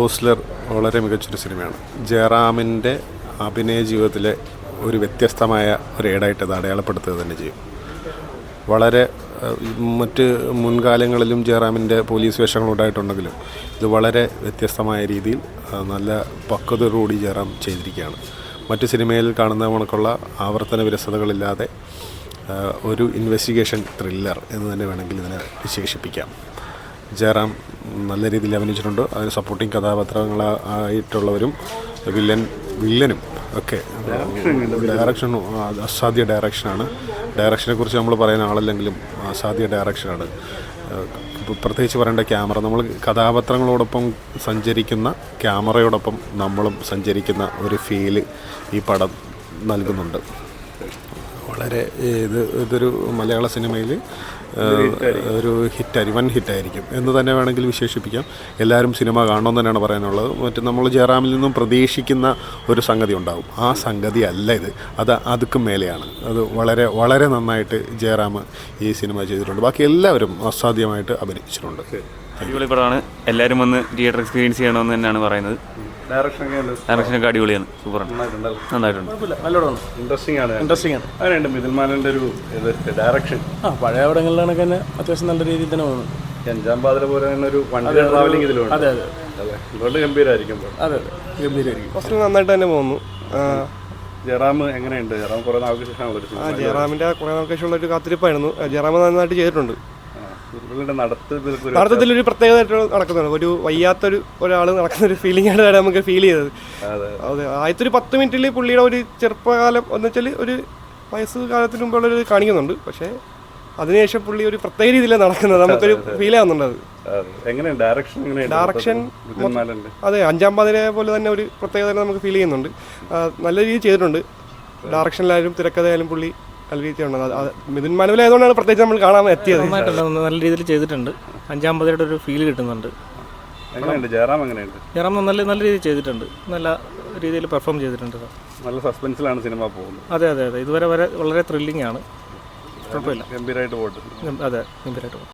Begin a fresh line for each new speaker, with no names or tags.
ഓസ്ലർ വളരെ മികച്ചൊരു സിനിമയാണ്. ജയറാമിൻ്റെ അഭിനയ ജീവിതത്തിലെ ഒരു വ്യത്യസ്തമായ ഒരു ഏടായിട്ട് അത് അടയാളപ്പെടുത്തുക തന്നെ ചെയ്യും. വളരെ മറ്റ് മുൻകാലങ്ങളിലും ജയറാമിൻ്റെ പോലീസ് വേഷങ്ങളുണ്ടായിട്ടുണ്ടെങ്കിലും ഇത് വളരെ വ്യത്യസ്തമായ രീതിയിൽ നല്ല പക്വതയോടുകൂടി ജയറാം ചെയ്തിരിക്കുകയാണ്. മറ്റ് സിനിമയിൽ കാണുന്ന കണക്കുള്ള ആവർത്തന വിരസതകളില്ലാതെ ഒരു ഇൻവെസ്റ്റിഗേഷൻ ത്രില്ലർ എന്ന് തന്നെ വേണമെങ്കിൽ ഇതിനെ വിശേഷിപ്പിക്കാം. ജയറാം നല്ല രീതിയിൽ അഭിനയിച്ചിട്ടുണ്ട്. അതിന് സപ്പോർട്ടിങ് കഥാപാത്രങ്ങളായിട്ടുള്ളവരും വില്ലനും ഒക്കെ. ഡയറക്ഷനും അസാധ്യ ഡയറക്ഷനാണ്. ഡയറക്ഷനെക്കുറിച്ച് നമ്മൾ പറയുന്ന ആളല്ലെങ്കിലും അസാധ്യ ഡയറക്ഷനാണ്. പ്രത്യേകിച്ച് പറയേണ്ട ക്യാമറ. നമ്മൾ കഥാപാത്രങ്ങളോടൊപ്പം സഞ്ചരിക്കുന്ന ക്യാമറയോടൊപ്പം നമ്മളും സഞ്ചരിക്കുന്ന ഒരു ഫീല് ഈ പടം നൽകുന്നുണ്ട്. വളരെ ഇതൊരു മലയാള സിനിമയിൽ ഒരു വൻ ഹിറ്റായിരിക്കും എന്ന് തന്നെ വേണമെങ്കിൽ വിശേഷിപ്പിക്കാം. എല്ലാവരും സിനിമ കാണണമെന്ന് തന്നെയാണ് പറയാനുള്ളത്. മറ്റ് നമ്മൾ ജയറാമിൽ നിന്നും പ്രതീക്ഷിക്കുന്ന ഒരു സംഗതി ഉണ്ടാകും. ആ സംഗതി അല്ല ഇത്. അതുക്കും മേലെയാണ്. അത് വളരെ വളരെ നന്നായിട്ട് ജയറാം ഈ സിനിമ ചെയ്തിട്ടുണ്ട്. ബാക്കി എല്ലാവരും അസാധ്യമായിട്ട് അഭിനയിച്ചിട്ടുണ്ട്.
അടിപൊളി പടമാണ്. എല്ലാവരും വന്ന് തിയേറ്റർ എക്സ്പീരിയൻസ് ചെയ്യണമെന്ന് തന്നെയാണ് പറയുന്നത്. ഡയറക്ഷനൊക്കെ അടിപൊളിയാണ്. സൂപ്പറാണ്. നന്നായിട്ടുണ്ട്.
ഇൻട്രസ്റ്റിംഗ് ആണ്. അങ്ങനെയുണ്ട് മിഥുൻ ഒരു ഡയറക്ഷൻ.
പഴയ പടങ്ങളിലാണെങ്കിൽ തന്നെ അത്യാവശ്യം നല്ല രീതിയിൽ തന്നെ പോകുന്നു.
അഞ്ചാം പാതിര പോലെ തന്നെ ഒരു വണ്ടി ട്രാവലിംഗ് ഇതിലുണ്ട്.
അതെ അതെ
അതുകൊണ്ട് ഗംഭീരമായിരിക്കും.
അതെ ഗംഭീരമായിരിക്കും.
നന്നായിട്ട് തന്നെ പോകുന്നു.
ജയറാം എങ്ങനെയുണ്ട്? ജയറാം കുറേ നാൾക്ക് ശേഷമുള്ള
ജയറാമിൻ്റെ കുറേ നാൾക്ക് ശേഷമുള്ള ഒരു കാത്തിരിപ്പായിരുന്നു. ജയറാം നന്നായിട്ട് ചെയ്തിട്ടുണ്ട്.
നടത്തത്തിലൊരു
പ്രത്യേകതയായിട്ട് നടക്കുന്നുണ്ട്. ഒരു വയ്യാത്തൊരു ഒരാൾ നടക്കുന്നൊരു ഫീലിംഗ് ആണ് നമുക്ക് ഫീൽ ചെയ്തത്. അതെ, ആദ്യത്തെ ഒരു 10 മിനിറ്റിൽ പുള്ളിയുടെ ഒരു ചെറുപ്പകാലം എന്ന് വെച്ചാൽ ഒരു വയസ്സ് കാലത്തിന് മുമ്പുള്ളൊരു കാണിക്കുന്നുണ്ട്. പക്ഷേ അതിനുശേഷം പുള്ളി ഒരു പ്രത്യേക രീതിയിലാണ് നടക്കുന്നത്. നമുക്കൊരു ഫീൽ ആവുന്നുണ്ട്. അത് ഡയറക്ഷൻ അതെ, അഞ്ചാം പാതിര പോലെ തന്നെ ഒരു പ്രത്യേകത നമുക്ക് ഫീൽ ചെയ്യുന്നുണ്ട്. നല്ല രീതിയിൽ ചെയ്തിട്ടുണ്ട്. ഡയറക്ഷനിലായാലും തിരക്കഥയായാലും പുള്ളി നല്ല രീതിയിലുണ്ട്. മിഥുൻ മാനുവലായതുകൊണ്ടാണ് പ്രത്യേകിച്ച് നമ്മൾ കാണാൻ എത്തിയത്.
നല്ല രീതിയിൽ ചെയ്തിട്ടുണ്ട്. അഞ്ചാം പാതിരയുടെ ഒരു ഫീൽ കിട്ടുന്നുണ്ട്. ജയറാം നല്ല രീതിയിൽ ചെയ്തിട്ടുണ്ട്. നല്ല രീതിയിൽ പെർഫോം ചെയ്തിട്ടുണ്ട്.
നല്ല സസ്പെൻസിലാണ് സിനിമ പോകുന്നത്.
അതെ അതെ അതെ ഇതുവരെ വളരെ ത്രില്ലിംഗ് ആണ്. കുഴപ്പമില്ല.
ഗംഭീരമായിട്ട് പോയിട്ട്.
അതെ ഗംഭീരമായിട്ട് പോകും.